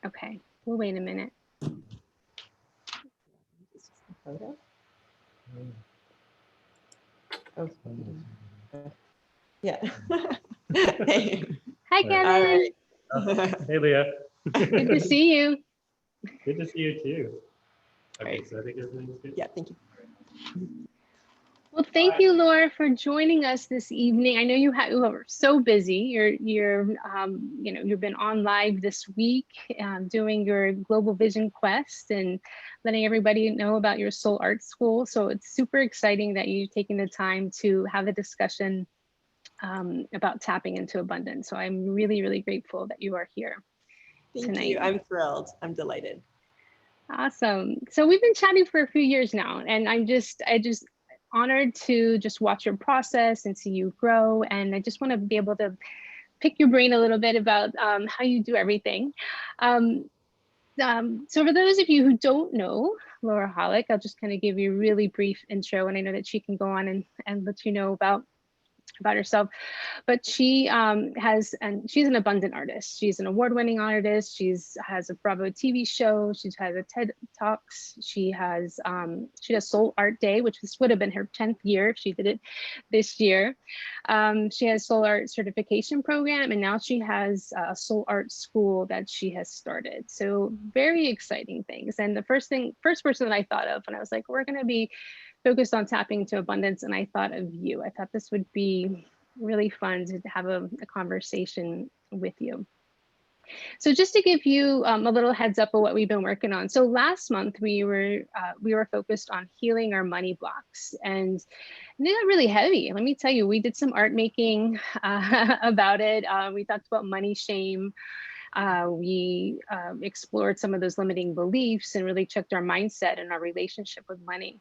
Okay, we'll wait a minute. Photo? Oh, yeah. Hey. Hi, All All Kevin. right. Hey, Leah. Good to see you. Good to see you too. Okay, Right. so I think everything's good. Yeah, thank you. Well, thank you, Laura, for joining us this evening. I know you are so busy. You've been on live this week, doing your Global Vision Quest and letting everybody know about your Soul Art School. So it's super exciting that you're taking the time to have a discussion about tapping into abundance. So I'm really, really grateful that you are here Thank tonight. you. I'm thrilled. I'm delighted. Awesome. So we've been chatting for a few years now, and I just honored to just watch your process and see you grow. And I just want to be able to pick your brain a little bit about how you do everything. So for those of you who don't know Laura Hollick, I'll just kind of give you a really brief intro, and I know that she can go on and let you know about herself. But she's an abundant artist. She's an award-winning artist. Has a Bravo TV show. She has a TED Talks. She does Soul Art Day, which would have been her 10th year if she did it this year. She has Soul Art certification program, and now she has a Soul Art school that she has started. So very exciting things. And the first person that I thought of when I was like, we're going to be focused on tapping into abundance, and I thought of you. I thought this would be really fun to have a conversation with you. So just to give you a little heads up of what we've been working on. So last month we were focused on healing our money blocks, and they got really heavy. Let me tell you, we did some art making about it. We talked about money shame. We explored some of those limiting beliefs and really checked our mindset and our relationship with money.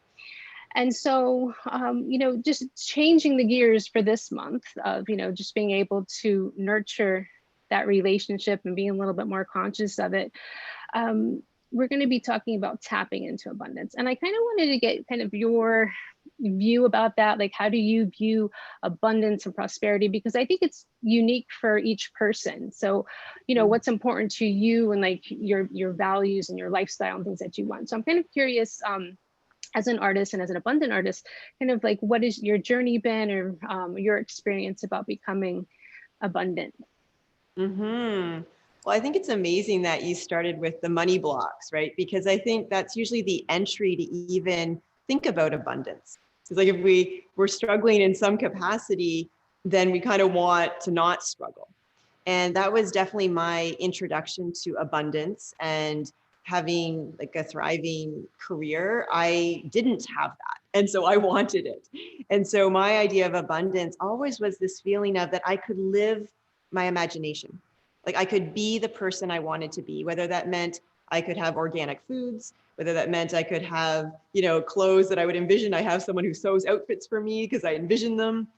And so, just changing the gears for this month of, just being able to nurture that relationship and being a little bit more conscious of it. We're going to be talking about tapping into abundance. And I kind of wanted to get kind of your view about that. Like, how do you view abundance and prosperity? Because I think it's unique for each person. So, what's important to you and like your values and your lifestyle and things that you want. So I'm kind of curious, as an artist and as an abundant artist, kind of like, what has your journey been, or your experience about becoming abundant? Well, I think it's amazing that you started with the money blocks, right? Because I think that's usually the entry to even think about abundance. It's like if we're struggling in some capacity, then we kind of want to not struggle. And that was definitely my introduction to abundance and having like a thriving career. I didn't have that. And so I wanted it. And so my idea of abundance always was this feeling of that I could live my imagination. Like I could be the person I wanted to be, whether that meant I could have organic foods, whether that meant I could have, clothes that I would envision. I have someone who sews outfits for me because I envision them.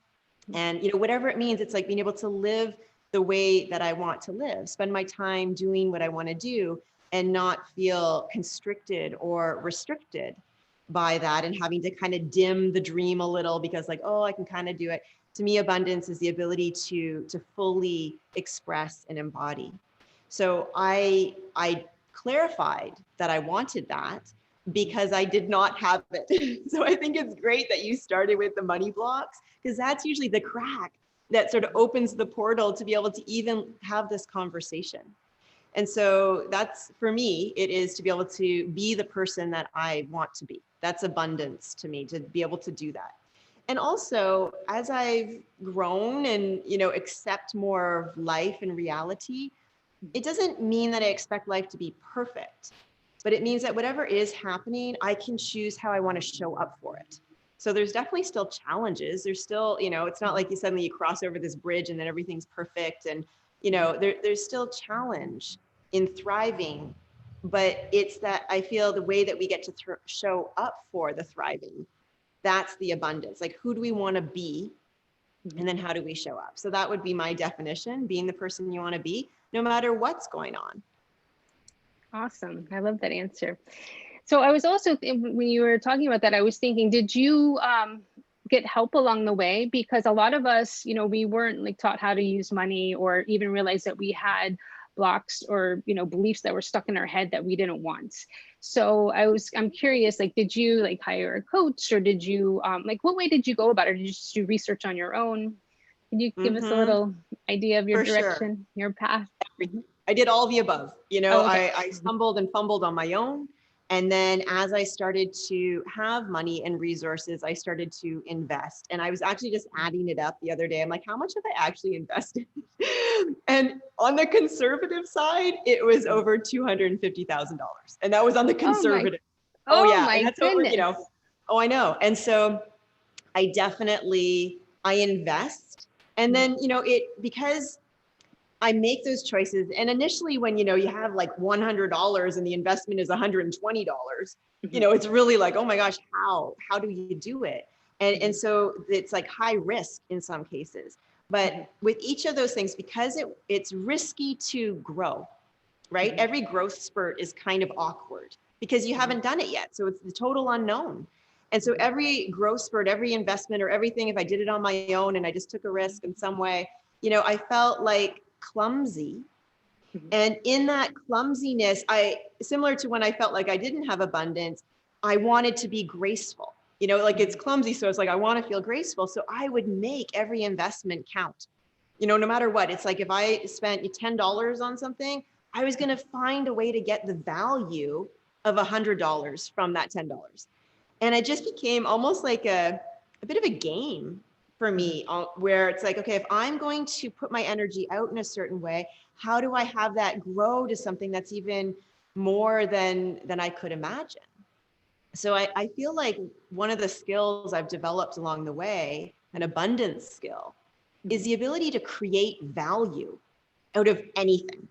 And, whatever it means, it's like being able to live the way that I want to live, spend my time doing what I want to do and not feel constricted or restricted by that and having to kind of dim the dream a little because like, oh, I can kind of do it. To me, abundance is the ability to fully express and embody. So I clarified that I wanted that because I did not have it. So I think it's great that you started with the money blocks because that's usually the crack that sort of opens the portal to be able to even have this conversation. And so that's, for me, it is to be able to be the person that I want to be. That's abundance to me, to be able to do that. And also, as I've grown and, accept more of life and reality, it doesn't mean that I expect life to be perfect, but it means that whatever is happening, I can choose how I want to show up for it. So there's definitely still challenges. There's still, it's not like you suddenly you cross over this bridge and then everything's perfect. And, there's still challenge in thriving, but it's that I feel the way that we get to show up for the thriving, that's the abundance. Like, who do we want to be? And then how do we show up? So that would be my definition, being the person you want to be, no matter what's going on. Awesome. I love that answer. So I was also, when you were talking about that, I was thinking, did you get help along the way? Because a lot of us, we weren't like taught how to use money or even realize that we had blocks or, you know, beliefs that were stuck in our head that we didn't want. So I'm curious, like, did you like hire a coach, or did you, like, what way did you go about it? Did you just do research on your own? Can you give us a little idea of your For sure. direction, your path? I did all the above. You know, Oh, okay. I stumbled and fumbled on my own. And then as I started to have money and resources, I started to invest. And I was actually just adding it up the other day. I'm like, how much have I actually invested? And on the conservative side, it was over $250,000. And that was on the conservative. Oh, yeah. My And that's goodness. over, you know, oh, I know. And so I definitely, I invest. And then, you know, because I make those choices. And initially when, you know, you have like $100 and the investment is $120, you know, it's really like, oh my gosh, how do you do it? And so it's like high risk in some cases, but with each of those things, because it's risky to grow, right? Every growth spurt is kind of awkward because you haven't done it yet. So it's the total unknown. And so every growth spurt, every investment or everything, if I did it on my own and I just took a risk in some way, you know, I felt like clumsy. And in that clumsiness, similar to when I felt like I didn't have abundance, I wanted to be graceful. You know, like it's clumsy. So it's like, I want to feel graceful. So I would make every investment count, you know, no matter what. It's like if I spent $10 on something, I was going to find a way to get the value of $100 from that $10. And it just became almost like a bit of a game for me, where it's like, okay, if I'm going to put my energy out in a certain way, how do I have that grow to something that's even more than I could imagine? So I feel like one of the skills I've developed along the way, an abundance skill, is the ability to create value out of anything.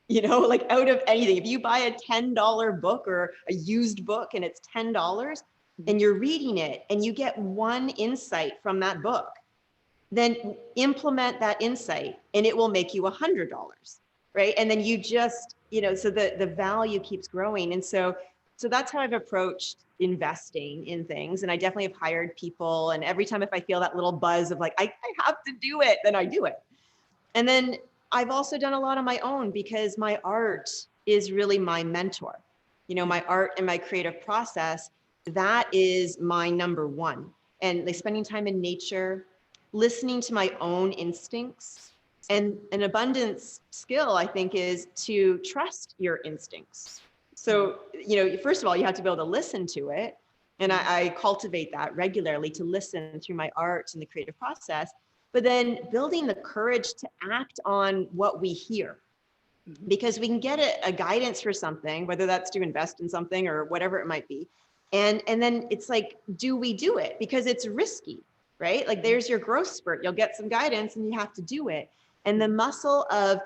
You know, like out of anything. If you buy a $10 book or a used book and it's $10 and you're reading it and you get one insight from that book, then implement that insight and it will make you $100, right? And then you just, you know, so the value keeps growing. And so that's how I've approached investing in things. And I definitely have hired people. And every time if I feel that little buzz of like, I have to do it, then I do it. And then I've also done a lot on my own because my art is really my mentor. You know, my art and my creative process, that is my number one. And like spending time in nature, listening to my own instincts. And an abundance skill, I think, is to trust your instincts. So, you know, first of all, you have to be able to listen to it. And I cultivate that regularly to listen through my art and the creative process. But then building the courage to act on what we hear, because we can get a guidance for something, whether that's to invest in something or whatever it might be. And then it's like, do we do it? Because it's risky, right? Like there's your growth spurt. You'll get some guidance and you have to do it. And the muscle of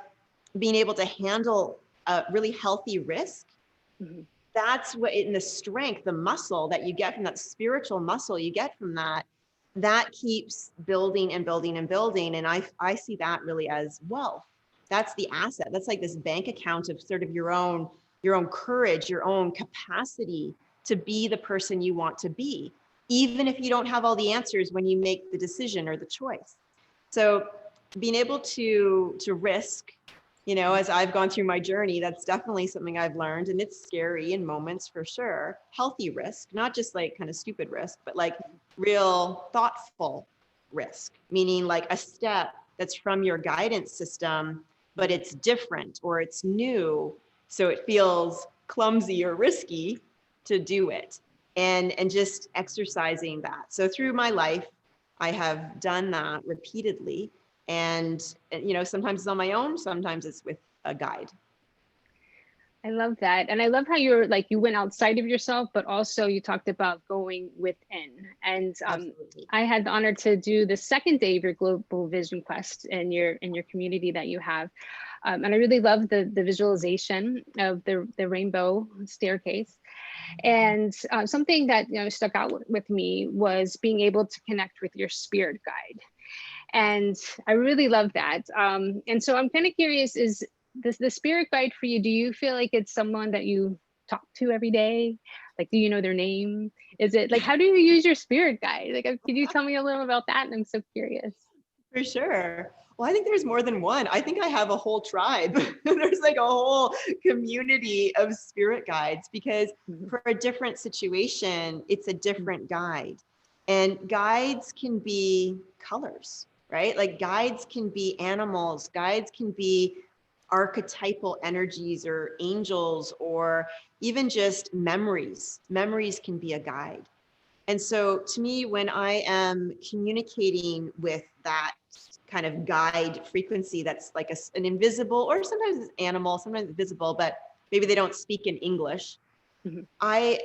being able to handle a really healthy risk, that's what in the strength, the muscle that you get from that, spiritual muscle you get from that, that keeps building and building and building. And I see that really as wealth. That's the asset. That's like this bank account of sort of your own courage, your own capacity to be the person you want to be, even if you don't have all the answers when you make the decision or the choice. So being able to risk, you know, as I've gone through my journey, that's definitely something I've learned. And it's scary in moments for sure. Healthy risk, not just like kind of stupid risk, but like real thoughtful risk, meaning like a step that's from your guidance system, but it's different or it's new. So it feels clumsy or risky to do it, and just exercising that. So through my life, I have done that repeatedly. And, you know, sometimes it's on my own, sometimes it's with a guide. I love that. And I love how you're like, you went outside of yourself, but also you talked about going within. And I had the honor to do the second day of your Global Vision Quest in your community that you have. And I really love the visualization of the rainbow staircase. And something that, you know, stuck out with me was being able to connect with your spirit guide. And I really love that. And so I'm kind of curious, is the spirit guide for you, do you feel like it's someone that you talk to every day? Like, do you know their name? Is it like, how do you use your spirit guide? Like, can you tell me a little about that? And I'm so curious. For sure. Well, I think there's more than one. I think I have a whole tribe. There's like a whole community of spirit guides because Mhm. for a different situation, it's a different guide. And guides can be colors, right? Like guides can be animals, guides can be archetypal energies or angels or even just memories. Memories can be a guide. And so to me, when I am communicating with that kind of guide frequency, that's like an invisible, or sometimes it's animal, sometimes it's visible, but maybe they don't speak in English. Mhm.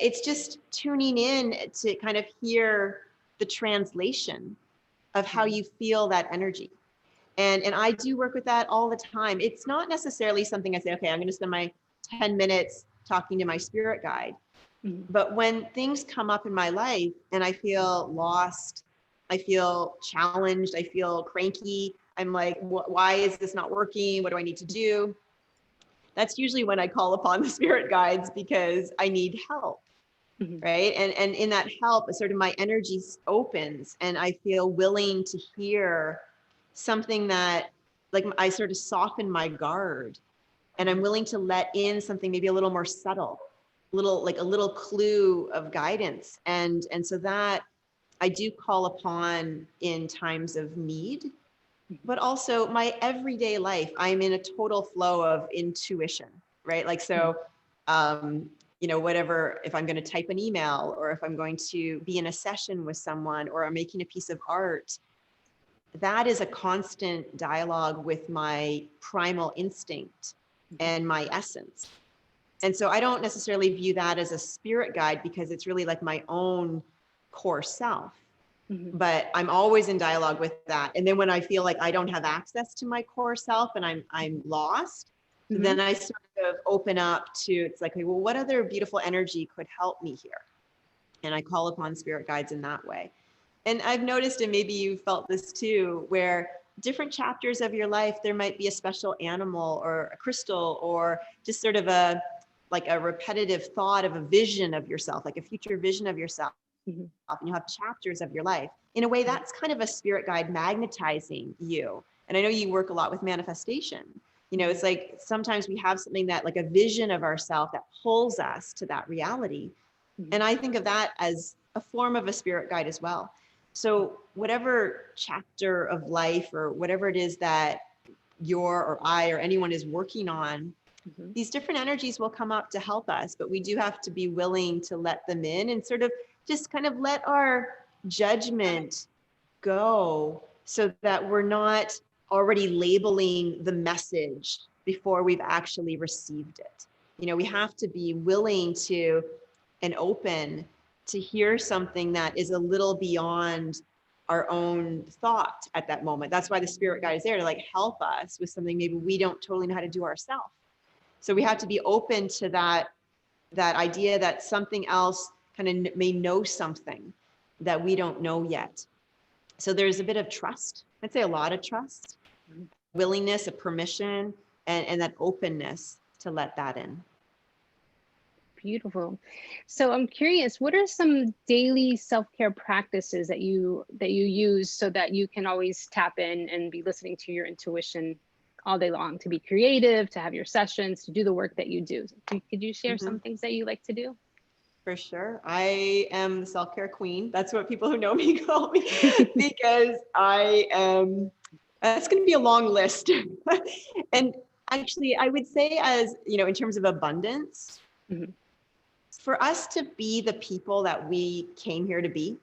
It's just tuning in to kind of hear the translation of how you feel that energy. And I do work with that all the time. It's not necessarily something I say, okay, I'm going to spend my 10 minutes talking to my spirit guide. Mhm. But when things come up in my life and I feel lost, I feel challenged, I feel cranky, I'm like, why is this not working? What do I need to do? That's usually when I call upon the spirit guides because I need help, Mhm. right? And in that help, sort of my energy opens and I feel willing to hear something that, like, I sort of soften my guard and I'm willing to let in something maybe a little more subtle, a little clue of guidance. And so that I do call upon in times of need, but also my everyday life, I'm in a total flow of intuition, right? Like, so, um, whatever, if I'm going to type an email or if I'm going to be in a session with someone or I'm making a piece of art, that is a constant dialogue with my primal instinct and my essence. And so I don't necessarily view that as a spirit guide because it's really like my own core self. Mhm. But I'm always in dialogue with that. And then when I feel like I don't have access to my core self and I'm lost, Mhm. then I sort of open up to, it's like, well, what other beautiful energy could help me here? And I call upon spirit guides in that way. And I've noticed, and maybe you felt this too, where different chapters of your life, there might be a special animal or a crystal or just sort of like a repetitive thought of a vision of yourself, like a future vision of yourself. Mhm. And you have chapters of your life. In a way, that's kind of a spirit guide magnetizing you. And I know you work a lot with manifestation. It's like sometimes we have something that, like a vision of ourselves that pulls us to that reality. Mhm. And I think of that as a form of a spirit guide as well. So whatever chapter of life or whatever it is that your or I or anyone is working on, Mhm. these different energies will come up to help us, but we do have to be willing to let them in and sort of just kind of let our judgment go so that we're not already labeling the message before we've actually received it. We have to be willing to and open to hear something that is a little beyond our own thought at that moment. That's why the spirit guide is there to like help us with something maybe we don't totally know how to do ourselves. So we have to be open to that idea that something else kind of may know something that we don't know yet. So there's a bit of trust. I'd say a lot of trust, willingness, a permission, and that openness to let that in. Beautiful. So I'm curious, what are some daily self-care practices that you use so that you can always tap in and be listening to your intuition all day long, to be creative, to have your sessions, to do the work that you do? Could you share Mm-hmm. some things that you like to do? For sure. I am the self-care queen. That's what people who know me call me because I am, that's going to be a long list. And actually, I would say, as in terms of abundance, Mhm. for us to be the people that we came here to be,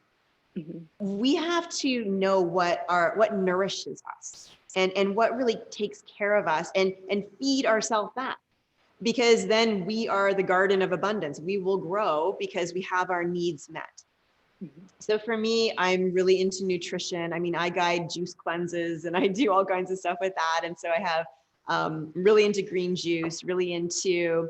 Mhm. we have to know what nourishes us and what really takes care of us and feed ourselves that. Because then we are the garden of abundance. We will grow because we have our needs met. Mhm. So for me, I'm really into nutrition. I mean, I guide juice cleanses and I do all kinds of stuff with that. And so I have really into green juice, really into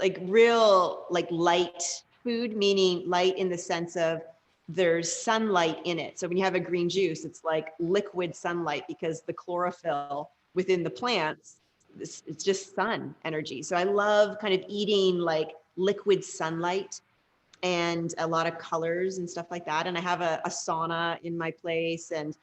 like real like light food, meaning light in the sense of there's sunlight in it. So when you have a green juice, it's like liquid sunlight because the chlorophyll within the plants, it's just sun energy. So I love kind of eating like liquid sunlight and a lot of colors and stuff like that. And I have a sauna in my place and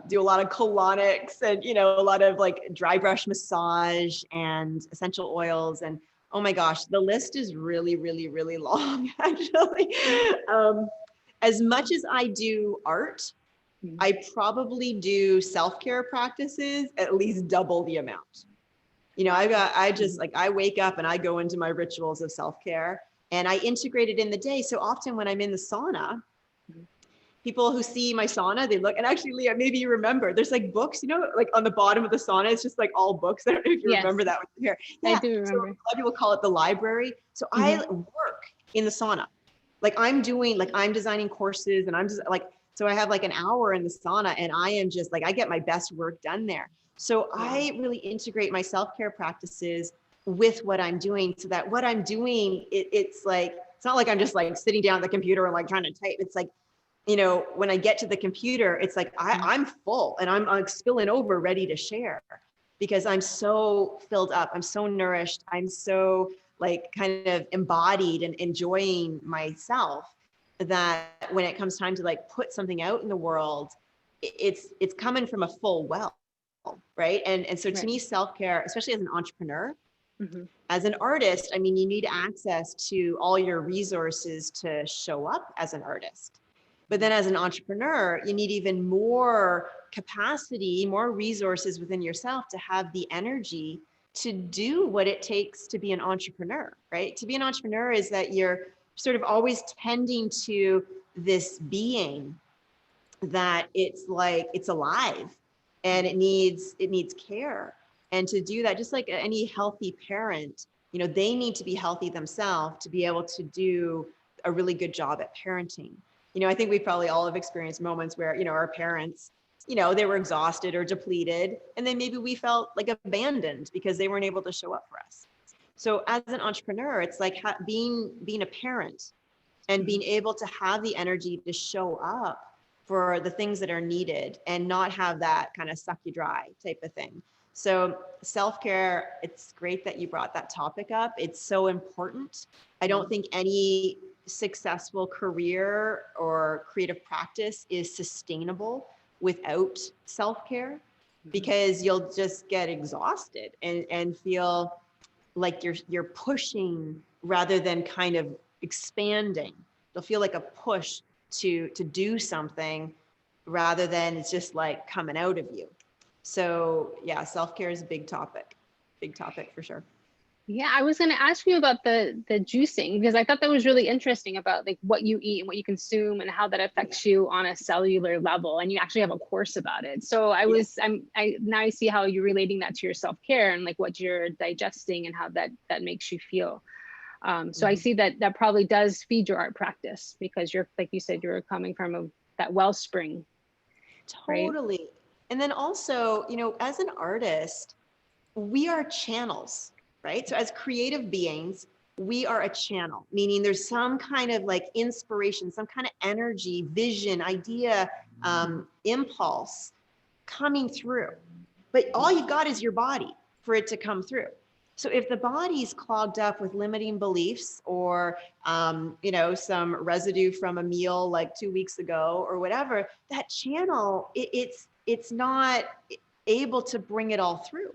do a lot of colonics and, you know, a lot of like dry brush massage and essential oils. And oh my gosh, the list is really, really, really long, actually. As much as I do art, I probably do self-care practices at least double the amount. You know, I just like, I wake up and I go into my rituals of self-care and I integrate it in the day. So often when I'm in the sauna, people who see my sauna, they look, and actually, Leah, maybe you remember, there's like books, you know, like on the bottom of the sauna, it's just like all books. I don't know if you remember that when you're here. Yeah, I do so a remember. lot of people call it the library. So I work in the sauna. Like I'm designing courses and I'm just like, so I have like an hour in the sauna and I am just like, I get my best work done there. So I really integrate my self-care practices with what I'm doing so that what I'm doing, it's like, it's not like I'm just like sitting down at the computer and like trying to type. It's like, you know, when I get to the computer, it's like I'm full and I'm like spilling over ready to share because I'm so filled up. I'm so nourished. I'm so like kind of embodied and enjoying myself that when it comes time to like put something out in the world, it's coming from a full well, right? And so to me, self-care, especially as an entrepreneur, as an artist, I mean, you need access to all your resources to show up as an artist. But then as an entrepreneur, you need even more capacity, more resources within yourself to have the energy to do what it takes to be an entrepreneur, right? To be an entrepreneur is that you're sort of always tending to this being that it's like, it's alive and it needs care. And to do that, just like any healthy parent, you know, they need to be healthy themselves to be able to do a really good job at parenting. You know, I think we probably all have experienced moments where, you know, our parents, you know, they were exhausted or depleted, and then maybe we felt like abandoned because they weren't able to show up for us. So as an entrepreneur, it's like being a parent and being able to have the energy to show up for the things that are needed and not have that kind of suck you dry type of thing. So self-care, it's great that you brought that topic up. It's so important. I don't think any successful career or creative practice is sustainable without self-care because you'll just get exhausted and feel like you're pushing rather than kind of expanding. You'll feel like a push to do something rather than it's just like coming out of you. So yeah, self-care is a big topic for sure. Yeah, I was going to ask you about the juicing because I thought that was really interesting about like what you eat and what you consume and how that affects you on a cellular level. And you actually have a course about it. So now I see how you're relating that to your self-care and like what you're digesting and how that makes you feel. So I see that probably does feed your art practice because you're, like you said, you're coming from that wellspring. Totally. Right? And then also, you know, as an artist, we are channels, right? So as creative beings, we are a channel, meaning there's some kind of like inspiration, some kind of energy, vision, idea, impulse coming through. But all you've got is your body for it to come through. So if the body's clogged up with limiting beliefs or, you know, some residue from a meal like 2 weeks ago or whatever, that channel, it's not able to bring it all through.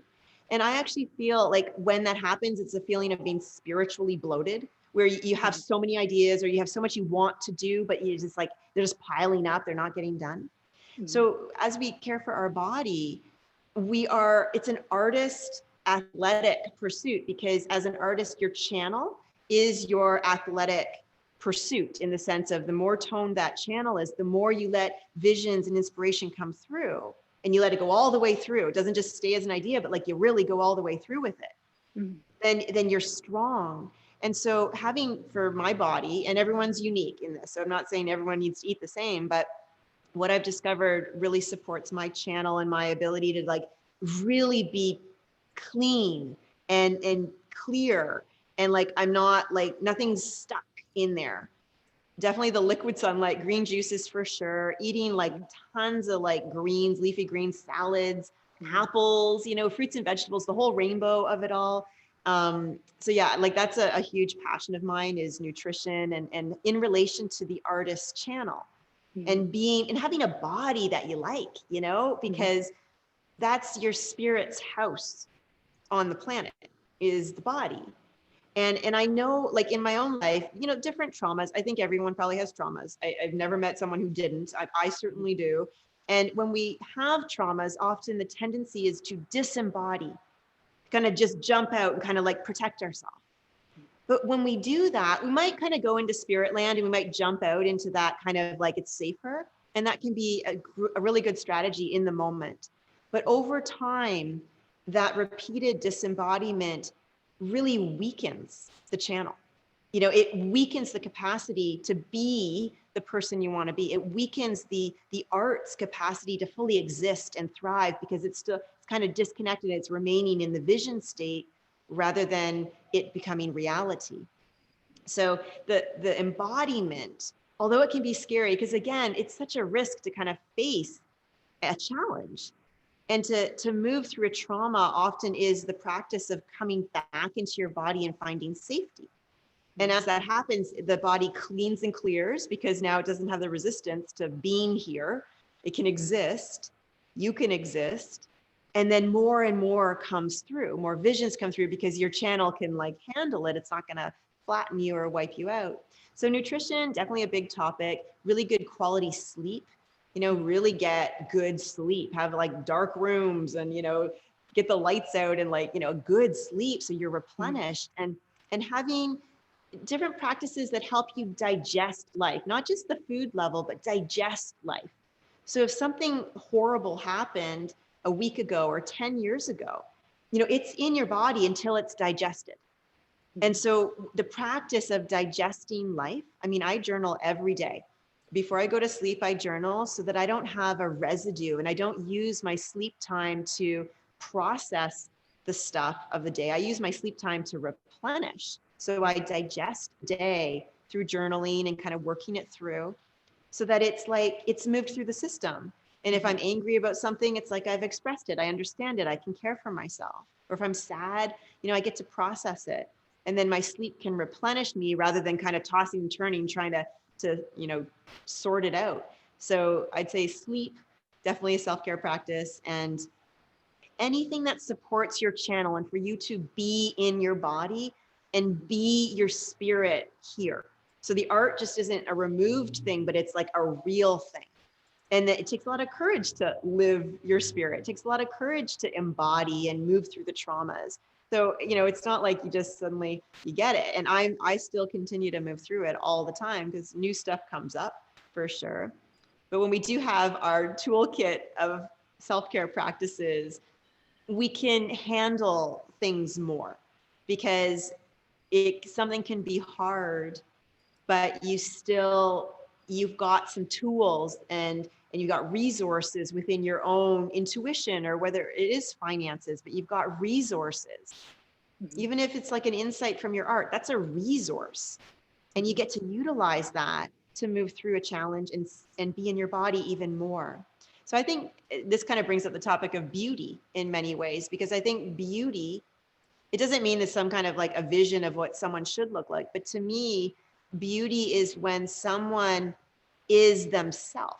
And I actually feel like when that happens, it's a feeling of being spiritually bloated, where you have so many ideas or you have so much you want to do, but you just like, they're just piling up, they're not getting done. So as we care for our body, it's an artist athletic pursuit because as an artist, your channel is your athletic pursuit in the sense of the more toned that channel is, the more you let visions and inspiration come through. And you let it go all the way through. It doesn't just stay as an idea, but like you really go all the way through with it. Then you're strong. And so for my body, and everyone's unique in this, so I'm not saying everyone needs to eat the same, but what I've discovered really supports my channel and my ability to like really be clean and clear. And like, I'm not like, nothing's stuck in there. Definitely the liquid sunlight, green juices for sure, eating like tons of like greens, leafy greens, salads, apples, you know, fruits and vegetables, the whole rainbow of it all. So yeah, like that's a huge passion of mine is nutrition and in relation to the artist channel. and being and having a body that you like, you know, because that's your spirit's house on the planet, is the body. And I know, like in my own life, you know, different traumas. I think everyone probably has traumas. I've never met someone who didn't. I certainly do. And when we have traumas, often the tendency is to disembody, kind of just jump out and kind of like protect ourselves. But when we do that, we might kind of go into spirit land and we might jump out into that kind of like it's safer. And that can be a really good strategy in the moment. But over time, that repeated disembodiment really weakens the channel. You know, it weakens the capacity to be the person you want to be. It weakens the art's capacity to fully exist and thrive, because it's still it's kind of disconnected. It's remaining in the vision state rather than it becoming reality. So the embodiment, although it can be scary, because again, it's such a risk to kind of face a challenge. And to move through a trauma often is the practice of coming back into your body and finding safety. And as that happens, the body cleans and clears, because now it doesn't have the resistance to being here. It can exist. You can exist. And then more and more comes through, more visions come through, because your channel can like handle it. It's not going to flatten you or wipe you out. So nutrition, definitely a big topic. Really good quality sleep. You know, really get good sleep, have like dark rooms and, you know, get the lights out and like, you know, good sleep so you're replenished, and having different practices that help you digest life, not just the food level, but digest life. So if something horrible happened a week ago or 10 years ago, you know, it's in your body until it's digested. And so the practice of digesting life, I mean, I journal every day. Before I go to sleep, I journal so that I don't have a residue and I don't use my sleep time to process the stuff of the day. I use my sleep time to replenish. So I digest the day through journaling and kind of working it through so that it's like it's moved through the system. And if I'm angry about something, it's like I've expressed it. I understand it. I can care for myself. Or if I'm sad, you know, I get to process it. And then my sleep can replenish me rather than kind of tossing and turning, trying to you know, sort it out. So I'd say sleep, definitely a self-care practice, and anything that supports your channel and for you to be in your body and be your spirit here. So the art just isn't a removed thing, but it's like a real thing. And it takes a lot of courage to live your spirit. It takes a lot of courage to embody and move through the traumas. So, you know, it's not like you just suddenly, you get it. And I still continue to move through it all the time because new stuff comes up for sure. But when we do have our toolkit of self-care practices, we can handle things more, because something can be hard, but you've got some tools and you've got resources within your own intuition, or whether it is finances, but you've got resources. Even if it's like an insight from your art, that's a resource. And you get to utilize that to move through a challenge and be in your body even more. So I think this kind of brings up the topic of beauty in many ways, because I think beauty, it doesn't mean it's some kind of like a vision of what someone should look like. But to me, beauty is when someone is themselves,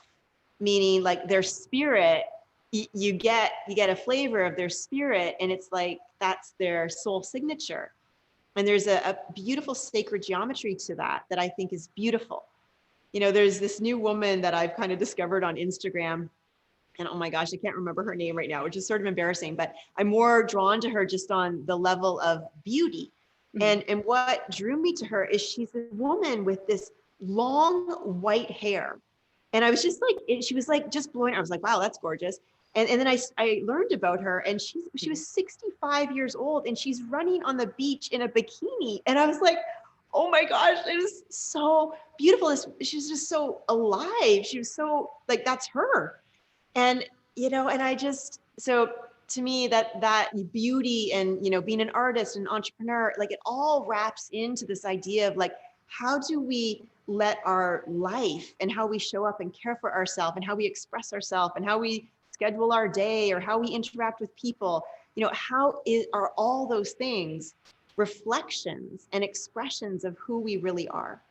meaning like their spirit, you get a flavor of their spirit, and it's like that's their soul signature. And there's a beautiful sacred geometry to that I think is beautiful. You know, there's this new woman that I've kind of discovered on Instagram, and oh my gosh, I can't remember her name right now, which is sort of embarrassing, but I'm more drawn to her just on the level of beauty. And what drew me to her is she's a woman with this long white hair. And I was just like, she was like just blowing. I was like, wow, that's gorgeous. And then I learned about her, and she was 65 years old, and she's running on the beach in a bikini. And I was like, oh my gosh, it is so beautiful. She's just so alive. She was so like, that's her. And, you know, and I just, so to me that beauty and, you know, being an artist and entrepreneur, like it all wraps into this idea of like, how do we let our life and how we show up and care for ourselves and how we express ourselves and how we schedule our day or how we interact with people, you know, are all those things reflections and expressions of who we really are?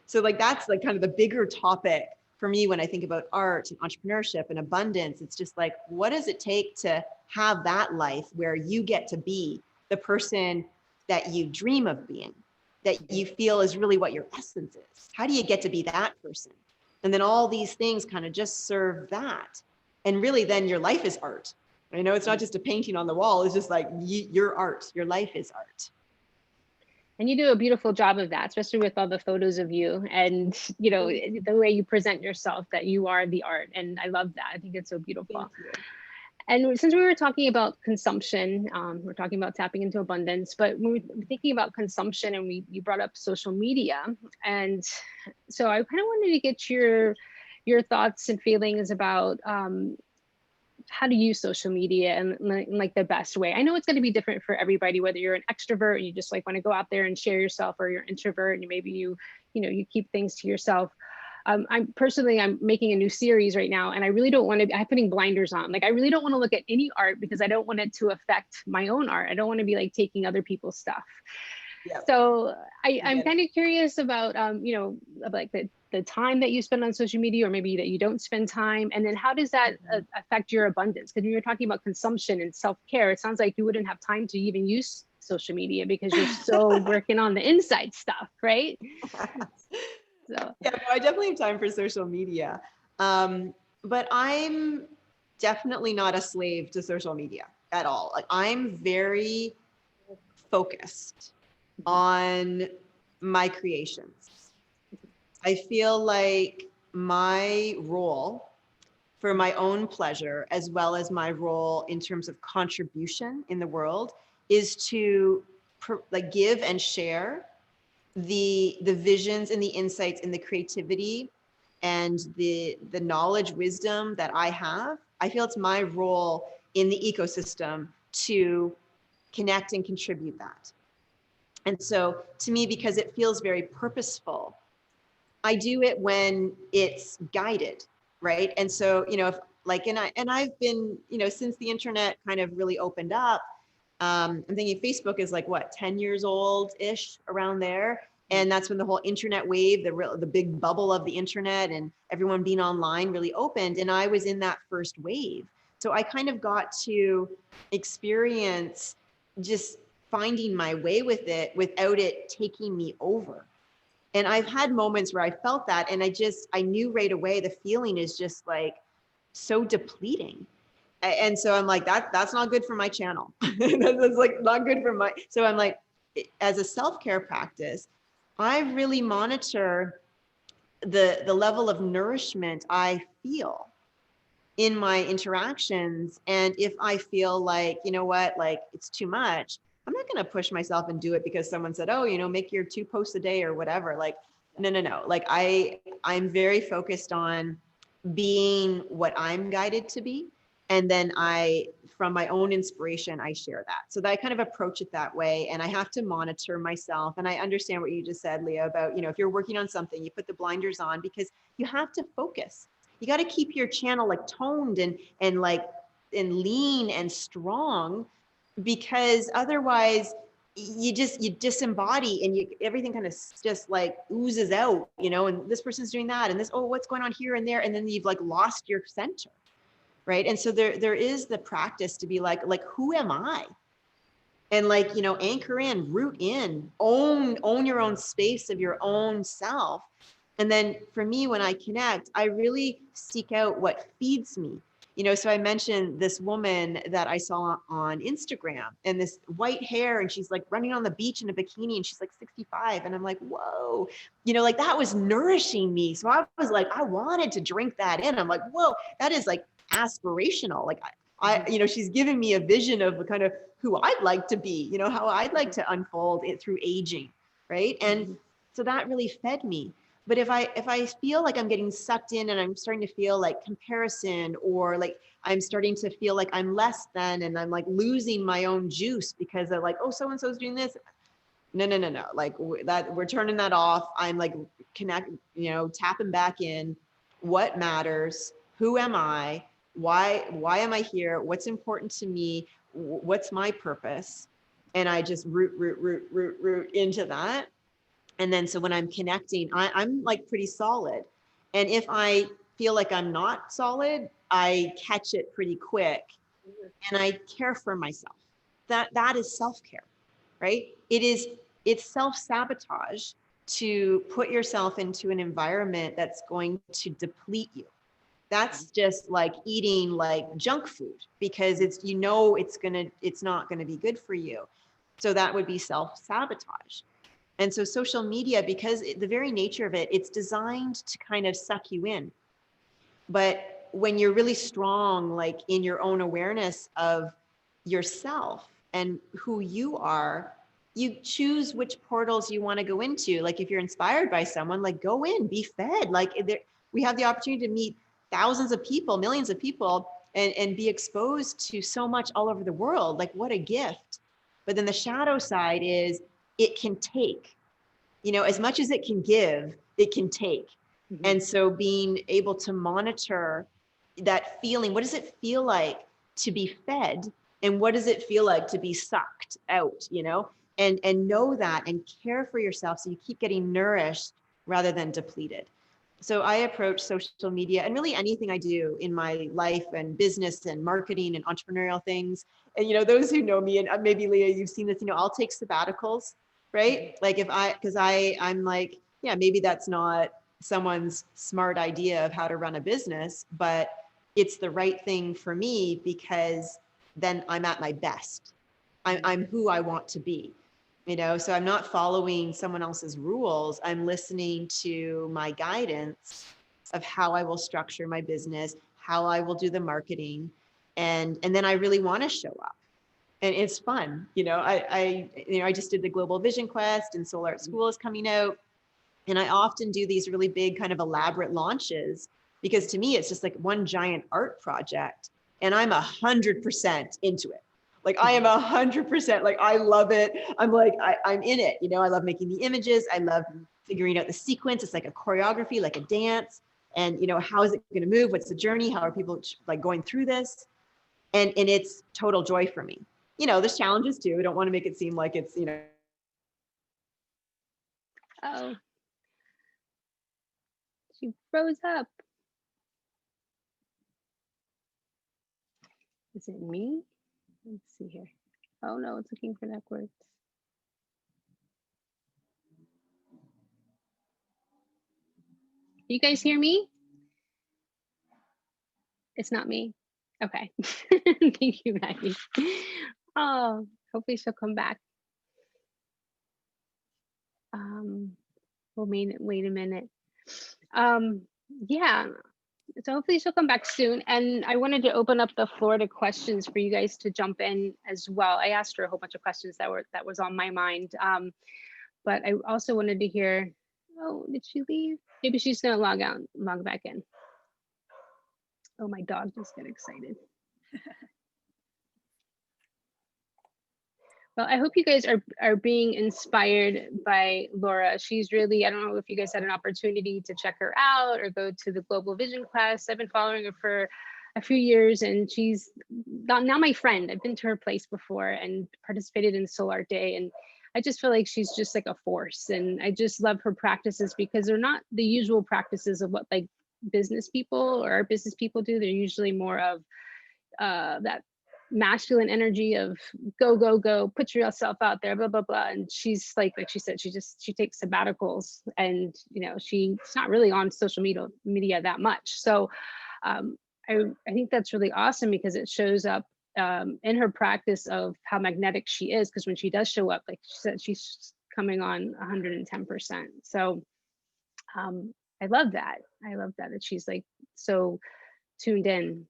So like, that's like kind of the bigger topic for me, when I think about art and entrepreneurship and abundance, it's just like, what does it take to have that life where you get to be the person that you dream of being, that you feel is really what your essence is? How do you get to be that person? And then all these things kind of just serve that. And really then your life is art. I know it's not just a painting on the wall. It's just like your art, your life is art. And you do a beautiful job of that, especially with all the photos of you and, you know, the way you present yourself, that you are the art. And I love that. I think it's so beautiful. And since we were talking about consumption, we're talking about tapping into abundance, but when we're thinking about consumption, and you brought up social media. And so I kind of wanted to get your thoughts and feelings about how to use social media and like the best way. I know it's going to be different for everybody, whether you're an extrovert and you just like want to go out there and share yourself, or you're an introvert and maybe you keep things to yourself. I'm making a new series right now, and I really don't want to, I'm putting blinders on. Like, I really don't want to look at any art because I don't want it to affect my own art. I don't want to be like taking other people's stuff. Yep. So I'm kind of curious about, like the time that you spend on social media, or maybe that you don't spend time. And then how does that affect your abundance? Because when you're talking about consumption and self-care, it sounds like you wouldn't have time to even use social media because you're so working on the inside stuff, right? So yeah, no, I definitely have time for social media. But I'm definitely not a slave to social media at all. Like, I'm very focused on my creations. I feel like my role for my own pleasure, as well as my role in terms of contribution in the world, is to give and share the visions and the insights and the creativity and the knowledge, wisdom that I have. I feel it's my role in the ecosystem to connect and contribute that. And so to me, because it feels very purposeful, I do it when it's guided, right? And so, if like, and I've been, since the internet kind of really opened up, I'm thinking Facebook is like what, 10 years old-ish, around there. And that's when the whole internet wave, the big bubble of the internet and everyone being online really opened. And I was in that first wave. So I kind of got to experience just finding my way with it without it taking me over. And I've had moments where I felt that, and I knew right away the feeling is just like so depleting. And so I'm like, that's not good for my channel. That's like not good for my, so I'm like, as a self-care practice, I really monitor the level of nourishment I feel in my interactions. And if I feel like, you know what, like it's too much, I'm not going to push myself and do it because someone said, oh, make your 2 posts a day or whatever. Like, no. Like I'm very focused on being what I'm guided to be. And then from my own inspiration, I share that. So that I kind of approach it that way. And I have to monitor myself. And I understand what you just said, Leah, about, if you're working on something, you put the blinders on because you have to focus. You got to keep your channel like toned and lean and strong, because otherwise you disembody and everything kind of just like oozes out, and this person's doing that and this, oh, what's going on here and there. And then you've like lost your center. Right. And so there is the practice to be like, who am I? And like, anchor in, root in, own your own space of your own self. And then for me, when I connect, I really seek out what feeds me. So I mentioned this woman that I saw on Instagram, and this white hair, and she's like running on the beach in a bikini, and she's like 65. And I'm like, whoa, like that was nourishing me. So I was like, I wanted to drink that in. I'm like, whoa, that is like aspirational. Like I she's giving me a vision of the kind of who I'd like to be, how I'd like to unfold it through aging. Right. And so that really fed me. But if I feel like I'm getting sucked in and I'm starting to feel like comparison, or like I'm starting to feel like I'm less than, and I'm like losing my own juice because they're like, oh, so-and-so's doing this. No. Like that, we're turning that off. I'm like tapping back in. What matters? Who am I? Why am I here? What's important to me? What's my purpose? And I just root into that. And then, so when I'm connecting, I'm like pretty solid. And if I feel like I'm not solid, I catch it pretty quick and I care for myself. That is self-care, right? It's self-sabotage to put yourself into an environment that's going to deplete you. That's just like eating like junk food, because it's, it's not gonna be good for you. So that would be self-sabotage. And so social media, because the very nature of it, it's designed to kind of suck you in. But when you're really strong, like in your own awareness of yourself and who you are, you choose which portals you want to go into. Like if you're inspired by someone, like go in, be fed. Like we have the opportunity to meet thousands of people, millions of people, and be exposed to so much all over the world. Like what a gift. But then the shadow side is it can take, as much as it can give, it can take. Mhm. And so being able to monitor that feeling, what does it feel like to be fed? And what does it feel like to be sucked out, and know that and care for yourself so you keep getting nourished rather than depleted. So I approach social media and really anything I do in my life and business and marketing and entrepreneurial things. And, those who know me, and maybe Leah, you've seen this, I'll take sabbaticals, right? Like I'm like, yeah, maybe that's not someone's smart idea of how to run a business, but it's the right thing for me because then I'm at my best. I'm who I want to be, so I'm not following someone else's rules. I'm listening to my guidance of how I will structure my business, how I will do the marketing. And then I really want to show up. And it's fun. I just did the Global Vision Quest and Soul Art School is coming out. And I often do these really big kind of elaborate launches because to me, it's just like one giant art project and I'm 100% into it. Like I am 100%, like I love it. I'm like, I'm in it. I love making the images. I love figuring out the sequence. It's like a choreography, like a dance. And, how is it going to move? What's the journey? How are people like going through this? And it's total joy for me. There's challenges too. I don't want to make it seem like it's, Oh, she froze up. Is it me? Let's see here. Oh no, it's looking for backwards. You guys hear me? It's not me. Okay. Thank you, Maggie. Oh, hopefully she'll come back. We'll wait a minute. Yeah. So hopefully she'll come back soon. And I wanted to open up the floor to questions for you guys to jump in as well. I asked her a whole bunch of questions that was on my mind. But I also wanted to hear, oh, did she leave? Maybe she's gonna log back in. Oh, my dog just got excited. Well, I hope you guys are being inspired by Laura. She's really, I don't know if you guys had an opportunity to check her out or go to the Global Vision class. I've been following her for a few years and she's now my friend. I've been to her place before and participated in Soul Art Day. And I just feel like she's just like a force. And I just love her practices because they're not the usual practices of what like business people or our business people do. They're usually more of that masculine energy of go, go, go, put yourself out there, blah, blah, blah. And she's like she said, she takes sabbaticals and, she's not really on social media that much. So I think that's really awesome because it shows up in her practice of how magnetic she is. Because when she does show up, like she said, she's coming on 110%. So I love that. That she's like so tuned in.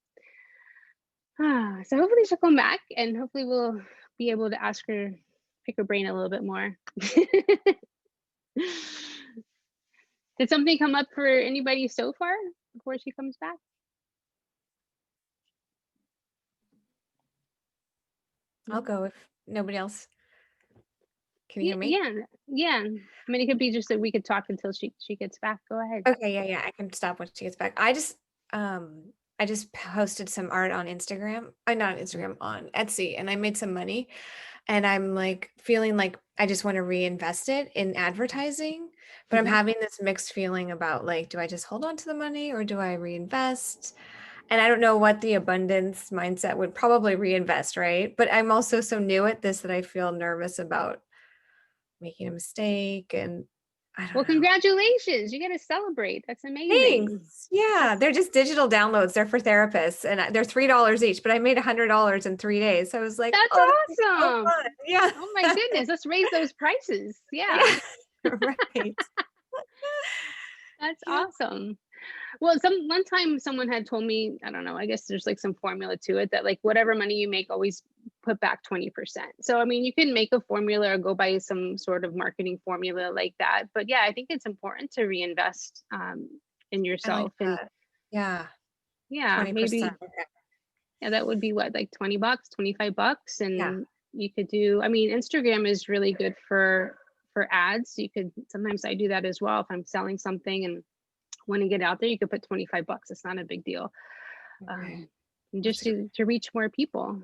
So hopefully she'll come back and hopefully we'll be able to pick her brain a little bit more. Did something come up for anybody so far before she comes back? I'll go if nobody else. Can you hear me? Yeah. I mean, it could be just that we could talk until she gets back. Go ahead. Okay, yeah, I can stop when she gets back. I just posted some art on Instagram. Not on Instagram, on Etsy, and I made some money. and I'm like feeling like I just want to reinvest it in advertising, but I'm having this mixed feeling about like, do I just hold on to the money or do I reinvest? And I don't know what the abundance mindset would probably reinvest, right? But I'm also so new at this that I feel nervous about making a mistake, and I don't Well, know. congratulations. You got to celebrate. That's amazing. Thanks. Yeah, they're just digital downloads. They're for therapists, and they're $3 each. But I made $100 in 3 days. So I was like, That's "Oh, this is so awesome. fun!" Yeah. Oh my goodness. Let's raise those prices. Yeah. Yeah. Right. That's Yeah. awesome. Well, one time someone had told me, I don't know, I guess there's like some formula to it that like whatever money you make, always put back 20%. So, I mean, you can make a formula or go by some sort of marketing formula like that. But yeah, I think it's important to reinvest in I like yourself. And that. Yeah. yeah, 20%. maybe, yeah, that would be what, like $20, $25. Yeah. And you could do, I mean, Instagram is really good for ads. You could, sometimes I do that as well. If I'm selling something and want to get out there, you could put $25. It's not a big deal. Okay. And That's just to reach more people.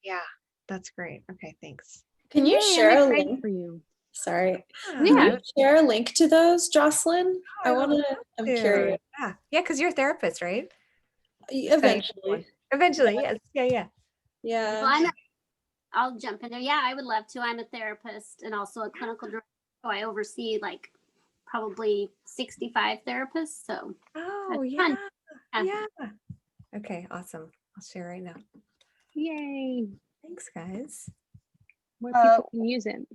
Yeah. That's great. Okay. Thanks. Can you Yay, I'm share a excited link? for you. Sorry. Can Yeah. you share a link to those, Jocelyn? I would love I'm to. curious. Yeah. Yeah. Because you're a therapist, right? Eventually. Eventually. Yes. Yeah. Yeah. Yeah. Well, I'll jump in there. Yeah, I would love to. I'm a therapist and also a clinical director. So I oversee like probably 65 therapists. So Oh, that's yeah. fun. Yeah. Okay. Awesome. I'll share right now. Yay. Thanks, guys. More people can use it.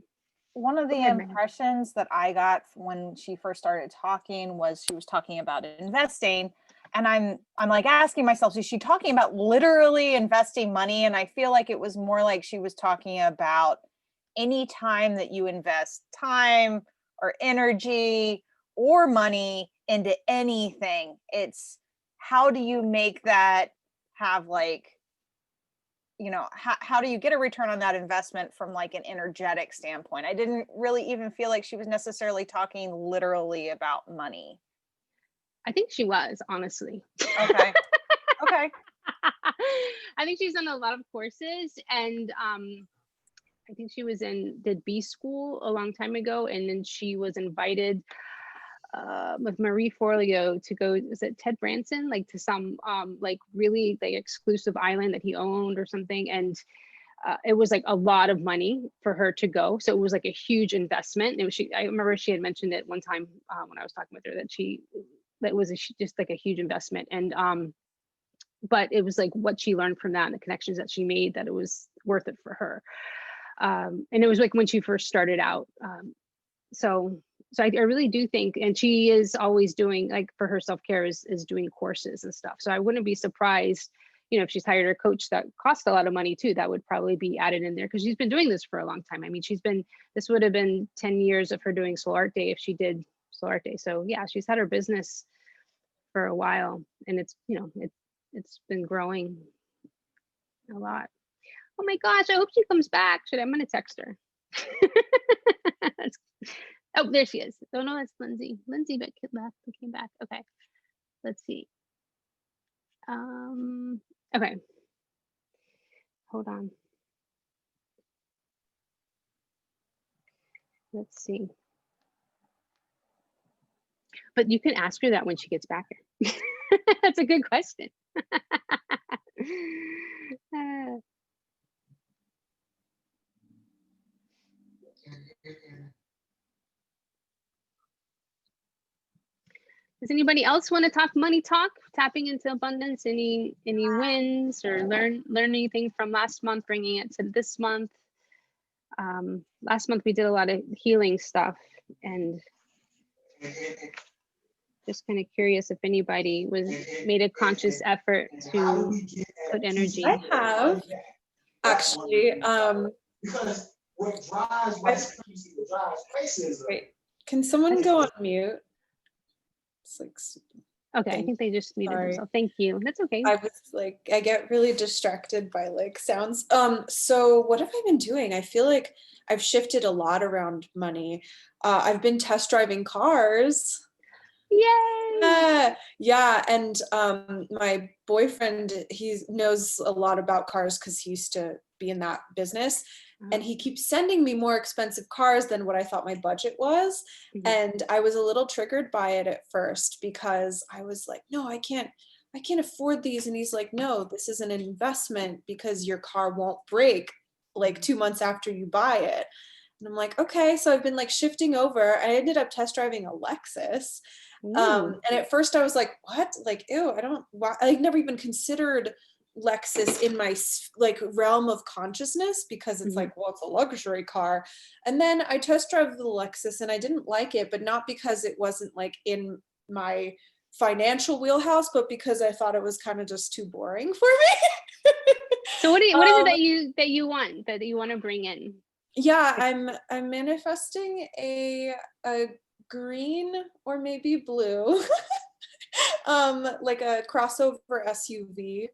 One of Go the ahead, Megan. impressions that I got when she first started talking was she was talking about investing, and I'm like asking myself, is she talking about literally investing money? And I feel like it was more like she was talking about any time that you invest time or energy or money into anything, it's how do you make that have like, you know, how do you get a return on that investment from like an energetic standpoint? I didn't really even feel like she was necessarily talking literally about money. I think she was, honestly. Okay. Okay. I think she's done a lot of courses, and I think she did B school a long time ago, and then she was invited with Marie Forleo to go, is it Ted Branson, like to some like really like exclusive island that he owned or something, and it was like a lot of money for her to go, so it was like a huge investment. It was I remember she had mentioned it one time when I was talking with her that was just like a huge investment, and but it was like what she learned from that and the connections that she made, that it was worth it for her. And it was like when she first started out. So I really do think, and she is always doing, like for her self-care is doing courses and stuff. So I wouldn't be surprised, you know, if she's hired a coach that costs a lot of money too, that would probably be added in there, because she's been doing this for a long time. I mean, this would have been 10 years of her doing Soul Art Day if she did Soul Art Day. So yeah, she's had her business for a while, and it's, you know, it's been growing a lot. Oh my gosh, I hope she comes back. I'm gonna text her. Oh, there she is. Oh no, that's Lindsay. Lindsay but came back. Okay, let's see. Okay, hold on. Let's see. But you can ask her that when she gets back here. That's a good question. Does anybody else want to talk money talk? Tapping into abundance? Any wins, or learn anything from last month, bringing it to this month? Last month we did a lot of healing stuff, and just kind of curious if anybody made a conscious effort to put energy. I have actually. Wait, can someone go on mute? It's like, Okay, I think they just muted Sorry. themselves. Thank you. That's okay. I was like, I get really distracted by like sounds. So what have I been doing? I feel like I've shifted a lot around money. I've been test driving cars. Yay! Yeah, and my boyfriend, he knows a lot about cars because he used to be in that business, and he keeps sending me more expensive cars than what I thought my budget was. And I was a little triggered by it at first because I was like, no, I can't afford these. And he's like, no, this is an investment because your car won't break like 2 months after you buy it. And I'm like, okay. So I've been like shifting over. I ended up test driving a Lexus. And at first I was like, what? Like, ew, I never even considered Lexus in my like realm of consciousness because it's like, well, it's a luxury car. And then I test drove the Lexus and I didn't like it, but not because it wasn't like in my financial wheelhouse, but because I thought it was kind of just too boring for me. So what is it that you want to bring in? Yeah, I'm manifesting a green or maybe blue like a crossover SUV.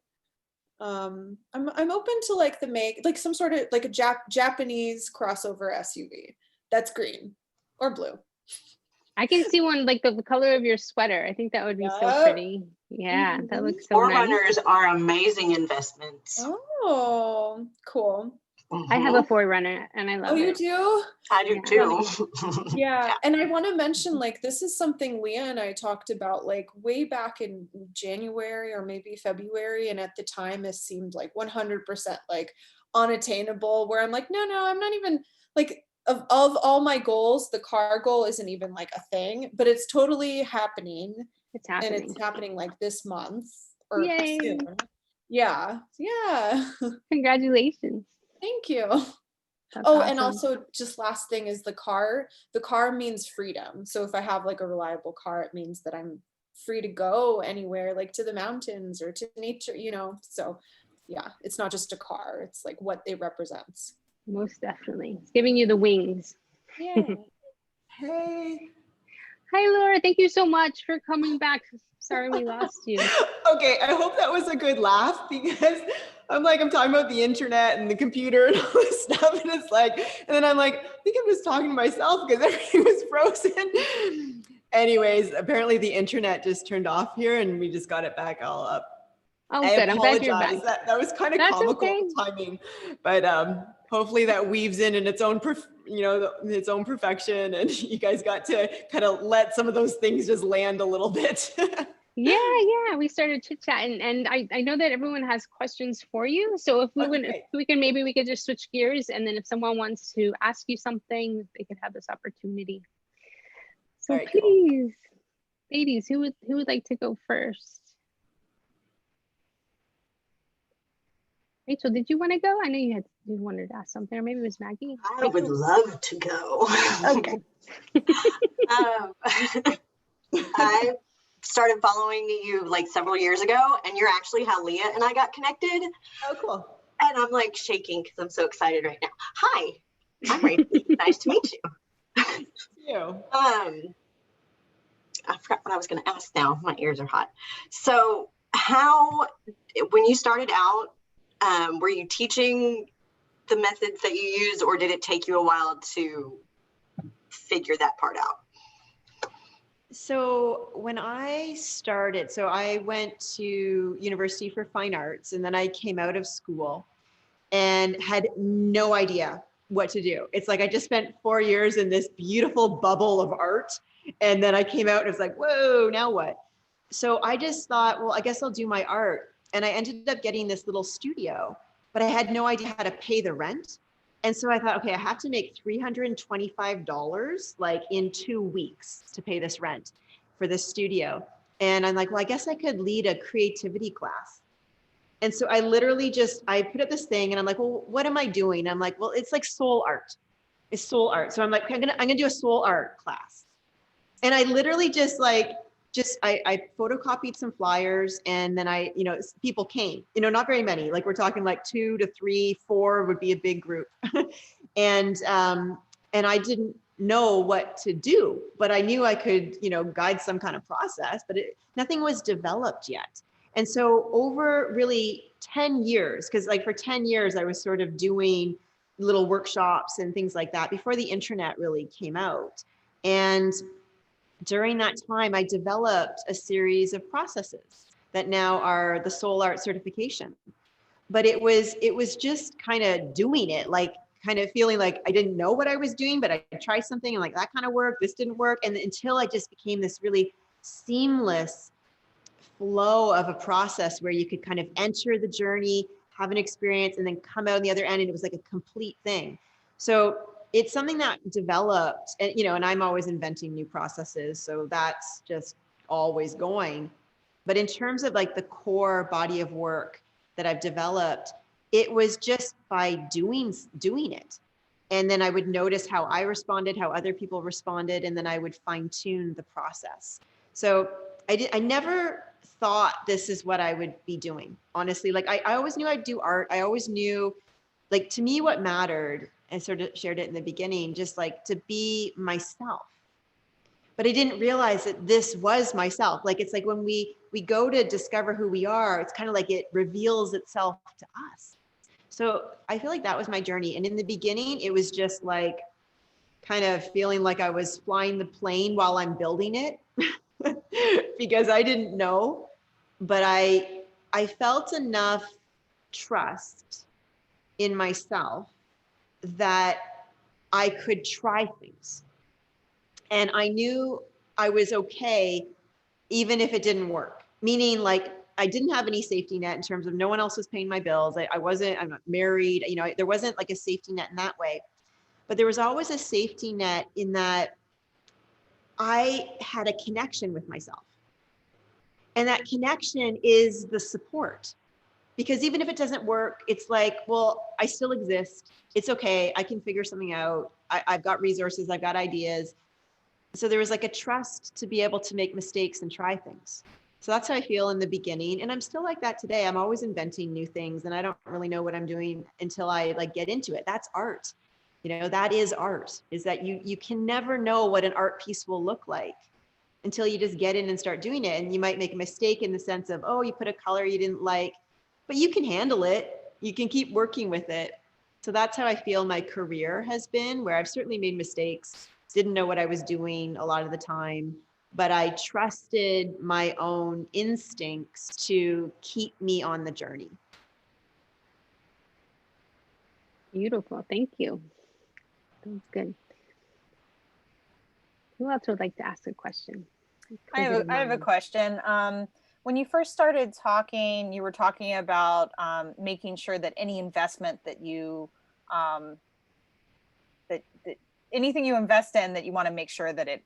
I'm open to like like some sort of like a Japanese crossover SUV that's green or blue. I can see one like the color of your sweater. I think that would be so pretty. Yeah, that looks so nice. Forerunners are amazing investments. Oh, cool. I have a Forerunner and I love it. Oh, you do? I do too. Yeah. And I want to mention, like, this is something Leah and I talked about, like, way back in January or maybe February. And at the time, it seemed like 100% like unattainable, where I'm like, no, I'm not even like, of all my goals, the car goal isn't even like a thing, but it's totally happening. It's happening. And it's happening like this month or Yay. soon. Yeah. Congratulations. Thank you. That's and awesome. also just last thing is the car means freedom. So if I have like a reliable car, it means that I'm free to go anywhere, like to the mountains or to nature, so yeah, it's not just a car, it's like what it represents. Most definitely. It's giving you the wings. Yeah. Hey. Hi, Laura. Thank you so much for coming back. Sorry we lost you. Okay, I hope that was a good laugh because I'm talking about the internet and the computer and all this stuff. And it's like, and then I'm like, I think I'm just talking to myself because everything was frozen. Anyways, apparently the internet just turned off here and we just got it back all up. Oh, I good. I'm glad you're apologize. back. That was kind of That's comical okay. timing, but hopefully that weaves in its own, its own perfection, and you guys got to kind of let some of those things just land a little bit. Yeah. We started chit chatting, and I know that everyone has questions for you. So if we could just switch gears, and then if someone wants to ask you something, they could have this opportunity. So All right, please, ladies, who would like to go first? Rachel, did you want to go? I know you wanted to ask something, or maybe it was Maggie. I would love to go. Okay. I started following you like several years ago, and you're actually how Leah and I got connected. Oh, cool. And I'm like shaking because I'm so excited right now. Hi, I'm Rachel. Nice to meet you. Thank you. I forgot what I was going to ask now. My ears are hot. So when you started out, were you teaching the methods that you use, or did it take you a while to figure that part out? So when I started, I went to University for Fine Arts, and then I came out of school and had no idea what to do. It's like I just spent 4 years in this beautiful bubble of art, and then I came out and it was like, whoa, now what? So I just thought, well, I guess I'll do my art. And I ended up getting this little studio, but I had no idea how to pay the rent. And so I thought, okay, I have to make $325 like in 2 weeks to pay this rent for this studio. And I'm like, well, I guess I could lead a creativity class. And so I literally I put up this thing and I'm like, well, what am I doing? And I'm like, well, it's like soul art. It's soul art. So I'm like, I'm gonna do a soul art class. And I literally I photocopied some flyers, and then people came, not very many, like we're talking like 2 to 3, 4 would be a big group. And I didn't know what to do, but I knew I could, guide some kind of process, but nothing was developed yet. And so over really 10 years, because like for 10 years, I was sort of doing little workshops and things like that before the internet really came out. And during that time, I developed a series of processes that now are the soul art certification. But it was just kind of doing it, like kind of feeling like I didn't know what I was doing, but I tried something and like that kind of worked, this didn't work. And until I just became this really seamless flow of a process where you could kind of enter the journey, have an experience, and then come out on the other end, and it was like a complete thing. So it's something that developed, and and I'm always inventing new processes, so that's just always going. But in terms of like the core body of work that I've developed, it was just by doing it. And then I would notice how I responded, how other people responded, and then I would fine tune the process. So I never thought this is what I would be doing, honestly. Like I always knew I'd do art. I always knew, like, to me, what mattered, and sort of shared it in the beginning, just like to be myself. But I didn't realize that this was myself. Like, it's like when we go to discover who we are, it's kind of like it reveals itself to us. So I feel like that was my journey. And in the beginning, it was just like kind of feeling like I was flying the plane while I'm building it because I didn't know, but I felt enough trust in myself that I could try things. And I knew I was okay, even if it didn't work. Meaning, like, I didn't have any safety net in terms of no one else was paying my bills. I'm not married, there wasn't like a safety net in that way. But there was always a safety net in that I had a connection with myself. And that connection is the support. Because even if it doesn't work, it's like, well, I still exist. It's okay. I can figure something out. I've got resources. I've got ideas. So there was like a trust to be able to make mistakes and try things. So that's how I feel in the beginning. And I'm still like that today. I'm always inventing new things and I don't really know what I'm doing until I like get into it. That's art. That is art, is that you can never know what an art piece will look like until you just get in and start doing it. And you might make a mistake in the sense of, oh, you put a color you didn't like, but you can handle it. You can keep working with it. So that's how I feel my career has been, where I've certainly made mistakes, didn't know what I was doing a lot of the time, but I trusted my own instincts to keep me on the journey. Beautiful. Thank you. That's good. Who else would like to ask a question? I have a question. When you first started talking, you were talking about making sure that any investment that you that anything you invest in, that you want to make sure that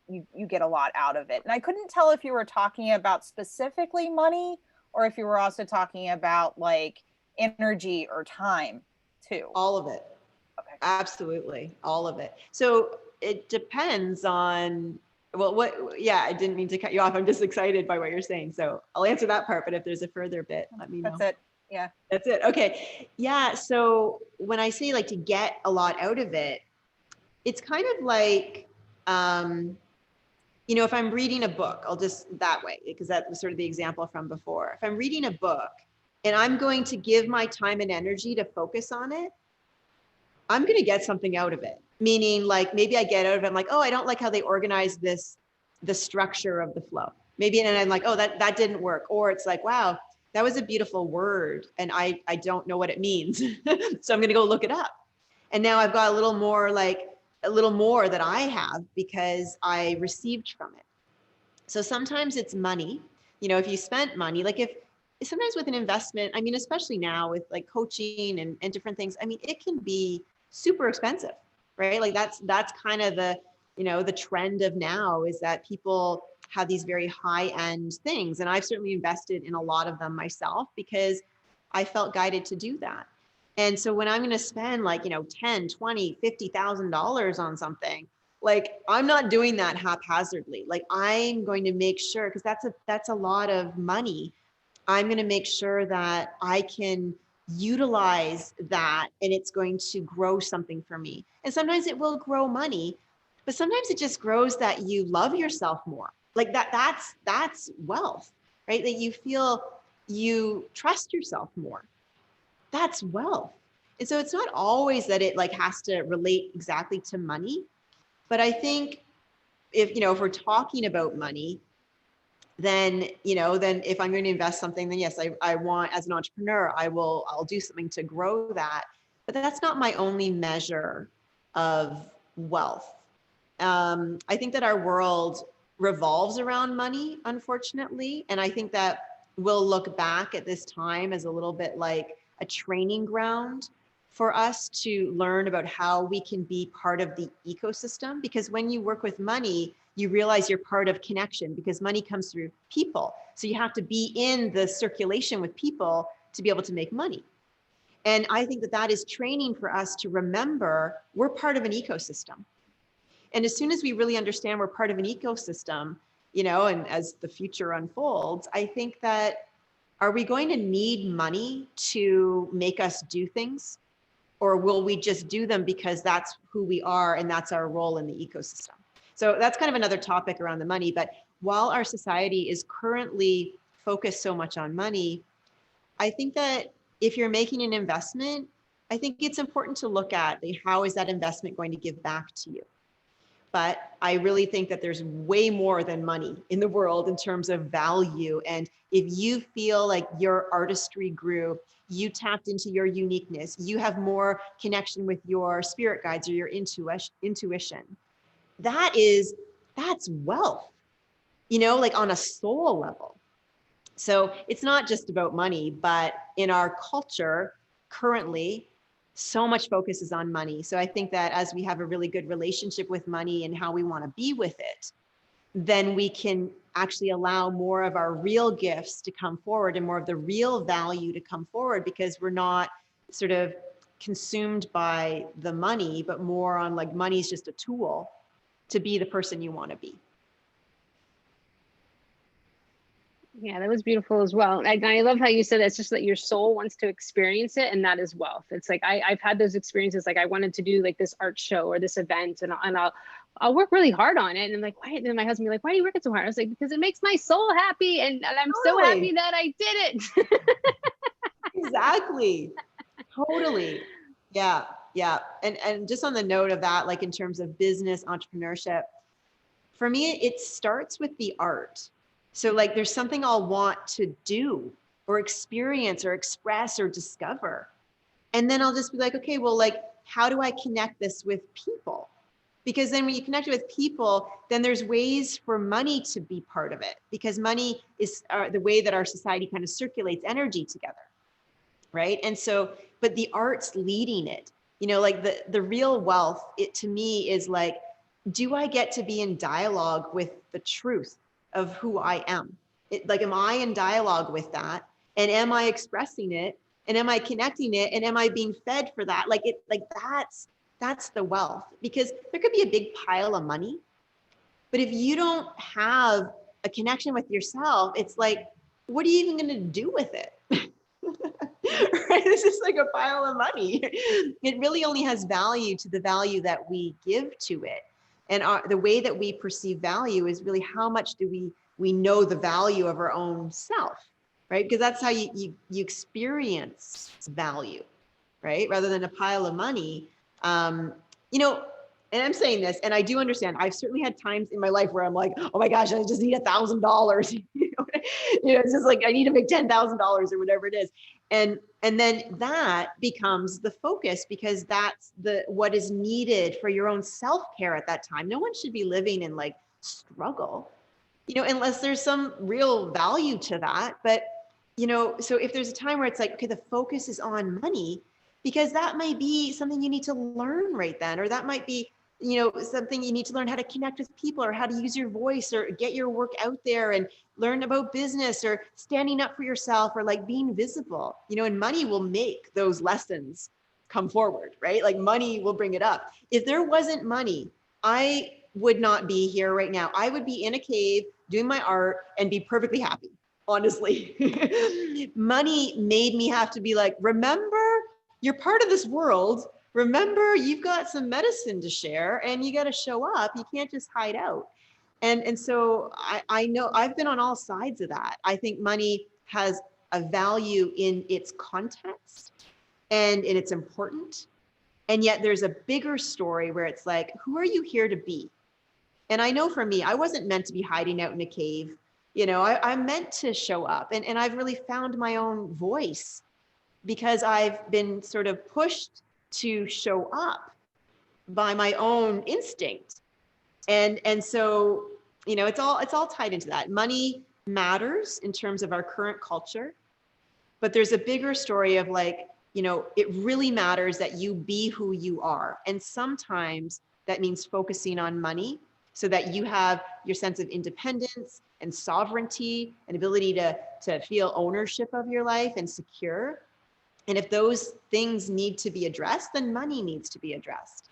you get a lot out of it. And I couldn't tell if you were talking about specifically money or if you were also talking about like energy or time too. All of it. Okay. Absolutely. All of it. So it depends on, I didn't mean to cut you off. I'm just excited by what you're saying. So I'll answer that part, but if there's a further bit, let me know. That's it. Yeah. That's it. Okay. Yeah. So when I say like to get a lot out of it, it's kind of like, if I'm reading a book, I'll just that way, because that was sort of the example from before. If I'm reading a book and I'm going to give my time and energy to focus on it, I'm going to get something out of it. Meaning, like, maybe I get out of it, I'm like, oh, I don't like how they organize the structure of the flow. Maybe, and I'm like, oh, that didn't work. Or it's like, wow, that was a beautiful word and I don't know what it means. So I'm going to go look it up. And now I've got a little more that I have because I received from it. So sometimes it's money. If you spent money, like if sometimes with an investment, I mean, especially now with like coaching and different things, I mean, it can be super expensive, right? Like that's kind of the trend of now, is that people have these very high end things. And I've certainly invested in a lot of them myself because I felt guided to do that. And so when I'm going to spend like, $10, $20, $50,000 on something, like I'm not doing that haphazardly. Like I'm going to make sure, because that's a lot of money. I'm going to make sure that I can utilize that and it's going to grow something for me. And sometimes it will grow money, but sometimes it just grows that you love yourself more. Like that's wealth, right? That you feel you trust yourself more. That's wealth. And so it's not always that it like has to relate exactly to money, but I think if we're talking about money, then if I'm going to invest something, then yes, I want, as an entrepreneur, I'll do something to grow that. but that's not my only measure of wealth. I think that our world revolves around money, unfortunately. And I think that we'll look back at this time as a little bit like a training ground for us to learn about how we can be part of the ecosystem. Because when you work with money, you realize you're part of connection, because money comes through people. So you have to be in the circulation with people to be able to make money. And I think that that is training for us to remember we're part of an ecosystem. And as soon as we really understand we're part of an ecosystem, you know, and as the future unfolds, I think that, are we going to need money to make us do things? Or will we just do them because that's who we are and that's our role in the ecosystem? So that's kind of another topic around the money. But while our society is currently focused so much on money, I think that if you're making an investment, I think it's important to look at how is that investment going to give back to you? But I really think that there's way more than money in the world in terms of value. And if you feel like your artistry grew, you tapped into your uniqueness, you have more connection with your spirit guides or your intuition, that's wealth, you know, like on a soul level. So it's not just about money, but in our culture currently, so much focus is on money. So I think that as we have a really good relationship with money and how we want to be with it, then we can actually allow more of our real gifts to come forward and more of the real value to come forward, because we're not sort of consumed by the money, but more on like money's just a tool to be the person you want to be. Yeah, that was beautiful as well. And I love how you said it's just that your soul wants to experience it, and that is wealth. It's like I've had those experiences. Like I wanted to do like this art show or this event, and I'll work really hard on it. And I'm like, why? And then my husband be like, why are you working so hard? I was like, because it makes my soul happy, and I'm so happy that I did it. Exactly. Totally. Yeah. Yeah. And just on the note of that, like in terms of business entrepreneurship, for me, it starts with the art. So like there's something I'll want to do or experience or express or discover. And then I'll just be like, okay, well, like, how do I connect this with people? Because then when you connect it with people, then there's ways for money to be part of it, because money is the way that our society kind of circulates energy together. Right. And so, but the art's leading it, you know, like the real wealth, it to me is like, do I get to be in dialogue with the truth of who I am? Like, am I in dialogue with that? And am I expressing it? And am I connecting it? And am I being fed for that? Like that's the wealth, because there could be a big pile of money, but if you don't have a connection with yourself, it's like, what are you even going to do with it? Right? It's just like a pile of money. It really only has value to the value that we give to it. And the way that we perceive value is really how much do we know the value of our own self, right? Because that's how you experience value, right? Rather than a pile of money. You know, and I'm saying this, and I do understand, I've certainly had times in my life where I'm like, oh my gosh, I just need $1,000. You know, it's just like, I need to make $10,000 or whatever it is. And then that becomes the focus, because that's what is needed for your own self-care at that time. No one should be living in like struggle, you know, unless there's some real value to that. But, you know, so if there's a time where it's like, okay, the focus is on money, because that might be something you need to learn right then, or that might be, you know, something you need to learn how to connect with people, or how to use your voice, or get your work out there and learn about business, or standing up for yourself, or like being visible, you know, and money will make those lessons come forward, right? Like money will bring it up. If there wasn't money, I would not be here right now. I would be in a cave doing my art and be perfectly happy, honestly. Money made me have to be like, remember, you're part of this world. Remember, you've got some medicine to share, and you got to show up. You can't just hide out. And so I know I've been on all sides of that. I think money has a value in its context and in its importance. And yet there's a bigger story where it's like, who are you here to be? And I know for me, I wasn't meant to be hiding out in a cave. You know, I'm meant to show up, and I've really found my own voice, because I've been sort of pushed to show up by my own instinct. And so, you know, it's all tied into that. Money matters in terms of our current culture, but there's a bigger story of like, you know, it really matters that you be who you are. And sometimes that means focusing on money so that you have your sense of independence and sovereignty and ability to feel ownership of your life and secure. And if those things need to be addressed, then money needs to be addressed.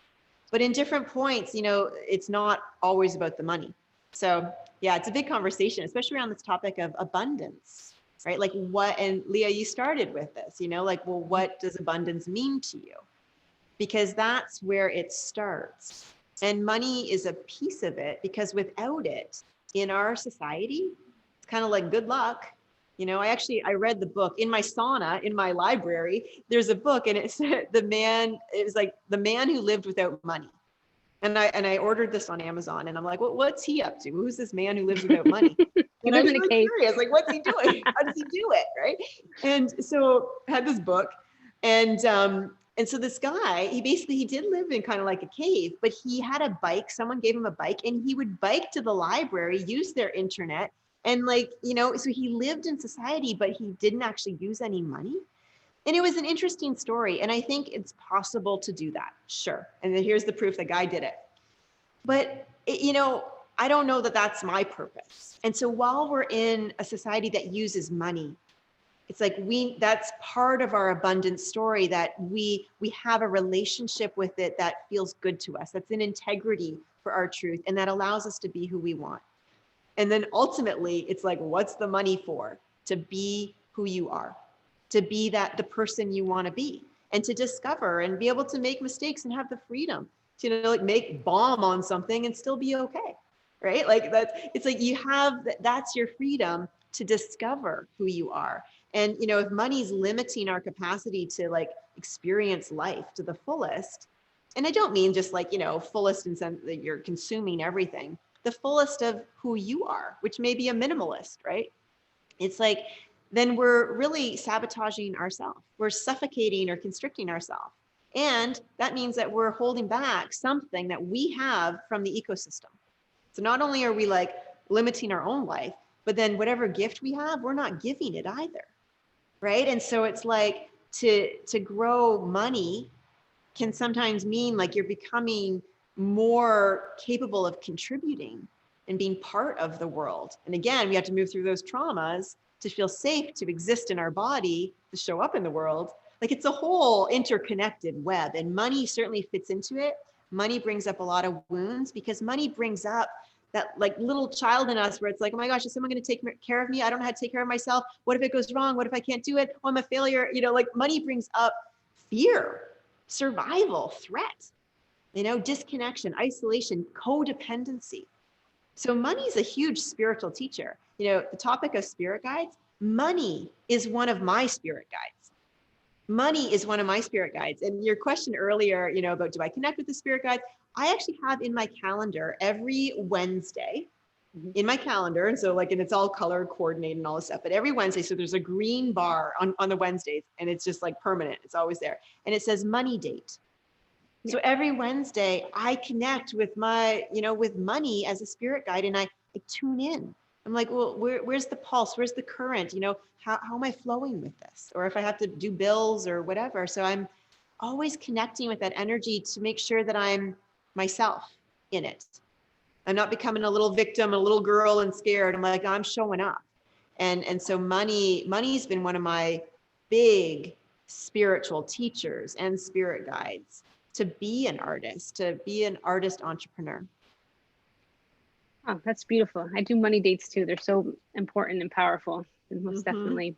But in different points, you know, it's not always about the money. So yeah, it's a big conversation, especially around this topic of abundance, right? Like what, and Leah, you started with this, you know, like, well, what does abundance mean to you? Because that's where it starts. And money is a piece of it, because without it in our society, it's kind of like good luck. You know, I read the book in my sauna, in my library, there's a book and it said it was like the man who lived without money. And I ordered this on Amazon and I'm like, well, what's he up to? Who's this man who lives without money? And I was really curious, like, what's he doing? How does he do it? Right. And so I had this book and so this guy, he did live in kind of like a cave, but he had a bike. Someone gave him a bike and he would bike to the library, use their internet. And like, you know, so he lived in society, but he didn't actually use any money. And it was an interesting story. And I think it's possible to do that. Sure. And then here's the proof the guy did it. But, you know, I don't know that that's my purpose. And so while we're in a society that uses money, it's like that's part of our abundance story, that we have a relationship with it that feels good to us. That's an integrity for our truth. And that allows us to be who we want. And then ultimately, it's like, what's the money for? To be who you are, to be the person you want to be, and to discover and be able to make mistakes and have the freedom to, you know, like make bomb on something and still be okay, right? Like it's like that's your freedom to discover who you are. And, you know, if money's limiting our capacity to like experience life to the fullest, and I don't mean just like, you know, fullest in the sense that you're consuming everything, the fullest of who you are, which may be a minimalist, right? It's like, then we're really sabotaging ourselves. We're suffocating or constricting ourselves. And that means that we're holding back something that we have from the ecosystem. So not only are we like limiting our own life, but then whatever gift we have, we're not giving it either, right? And so it's like to grow money can sometimes mean like you're becoming more capable of contributing and being part of the world. And again, we have to move through those traumas to feel safe to exist in our body, to show up in the world. Like it's a whole interconnected web, and money certainly fits into it. Money brings up a lot of wounds because money brings up that like little child in us where it's like, oh my gosh, is someone going to take care of me? I don't know how to take care of myself. What if it goes wrong? What if I can't do it? Oh, I'm a failure. You know, like money brings up fear, survival, threat, you know, disconnection, isolation, codependency. So money is a huge spiritual teacher. You know, the topic of spirit guides, money is one of my spirit guides. Money is one of my spirit guides. And your question earlier, you know, about do I connect with the spirit guides? I actually have in my calendar every Wednesday in my calendar. And so like, and it's all color coordinated and all this stuff, but every Wednesday, so there's a green bar on the Wednesdays and it's just like permanent. It's always there. And it says money date. So every Wednesday I connect with with money as a spirit guide, and I tune in. I'm like, well, where's the pulse? Where's the current? You know, how am I flowing with this? Or if I have to do bills or whatever. So I'm always connecting with that energy to make sure that I'm myself in it. I'm not becoming a little victim, a little girl and scared. I'm like, I'm showing up. And so money's been one of my big spiritual teachers and spirit guides to be an artist entrepreneur. Oh, that's beautiful. I do money dates too. They're so important and powerful, and most definitely.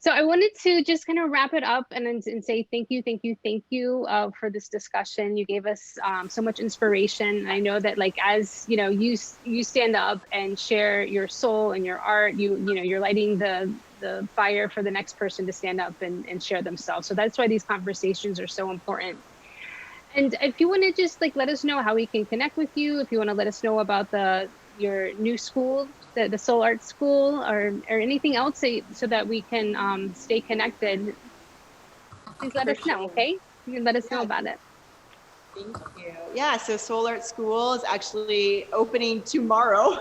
So I wanted to just kind of wrap it up and say thank you for this discussion. You gave us so much inspiration. I know that like as you know, you stand up and share your soul and your art. You're lighting the fire for the next person to stand up and share themselves. So that's why these conversations are so important. And if you want to just like let us know how we can connect with you, if you want to let us know about your new school, the Soul Art School, or anything else so that we can stay connected, please let us know, okay? You can let us know Yeah. about it. Thank you. Yeah, so Soul Art School is actually opening tomorrow.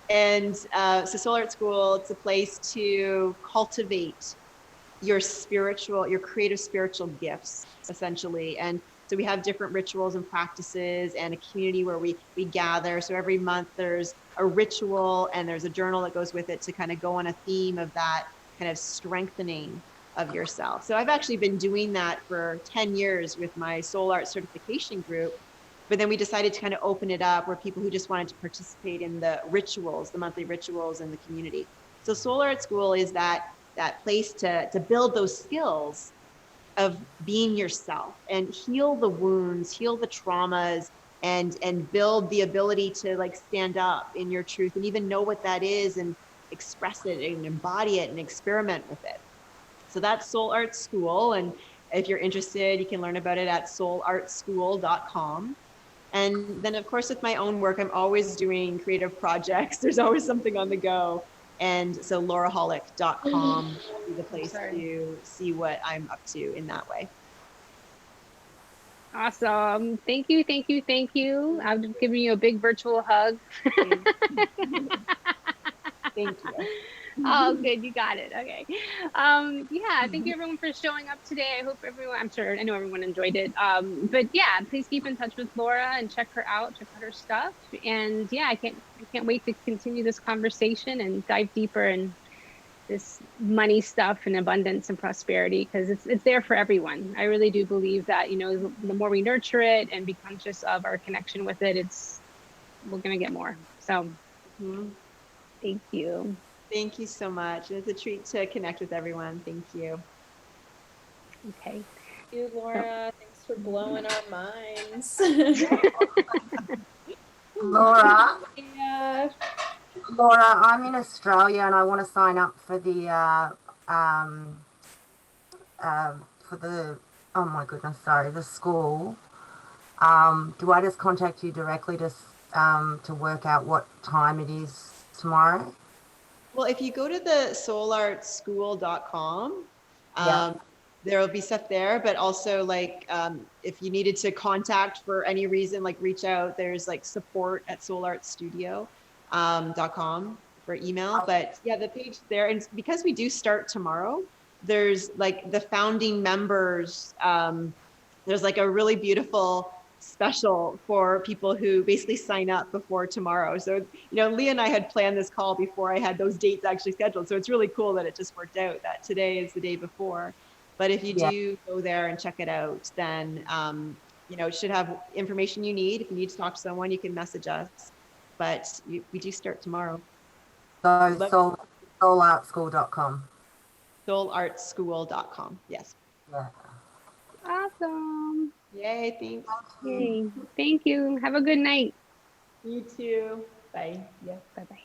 So Soul Art School, it's a place to cultivate your creative spiritual gifts, essentially. And so we have different rituals and practices and a community where we gather. So every month there's a ritual and there's a journal that goes with it to kind of go on a theme of that kind of strengthening of yourself. So I've actually been doing that for 10 years with my soul art certification group. But then we decided to kind of open it up where people who just wanted to participate in the rituals, the monthly rituals in the community. So Soul Art School is that place to build those skills of being yourself and heal the wounds, heal the traumas, and build the ability to like stand up in your truth and even know what that is and express it and embody it and experiment with it. So that's Soul Art School. And if you're interested, you can learn about it at soulartschool.com. And then, of course, with my own work, I'm always doing creative projects. There's always something on the go. And so laurahollick.com will be the place to see what I'm up to in that way. Awesome. Thank you, thank you, thank you. I'm just giving you a big virtual hug. Thank you. Oh, good. You got it. Okay. Yeah, thank you everyone for showing up today. I hope everyone, I know everyone enjoyed it. But yeah, please keep in touch with Laura and check her out, check out her stuff. And yeah, I can't wait to continue this conversation and dive deeper in this money stuff and abundance and prosperity, because it's there for everyone. I really do believe that, the more we nurture it and be conscious of our connection with it, we're gonna get more. So thank you. Thank you so much. It's a treat to connect with everyone. Thank you. Okay. Thank you, Laura. Thanks for blowing our minds. Laura, Yeah. Laura, I'm in Australia and I want to sign up for the oh my goodness, sorry, the school. Do I just contact you directly to work out what time it is tomorrow? Well, if you go to the soulartschool.com, Yeah. there will be stuff there, but also like if you needed to contact for any reason, like reach out, there's like support at soulartstudio.com for email. But yeah, the page there, and because we do start tomorrow, there's like the founding members, there's like a really beautiful special for people who basically sign up before tomorrow. So, Leah and I had planned this call before I had those dates actually scheduled. So it's really cool that it just worked out that today is the day before. But if you do go there and check it out, then, it should have information you need. If you need to talk to someone, you can message us. But we do start tomorrow. So soulartschool.com. Soulartschool.com. Yes. Yeah. Awesome. Yay. Thanks. Yay. Thank you. Have a good night. You too. Bye. Yeah. Bye-bye.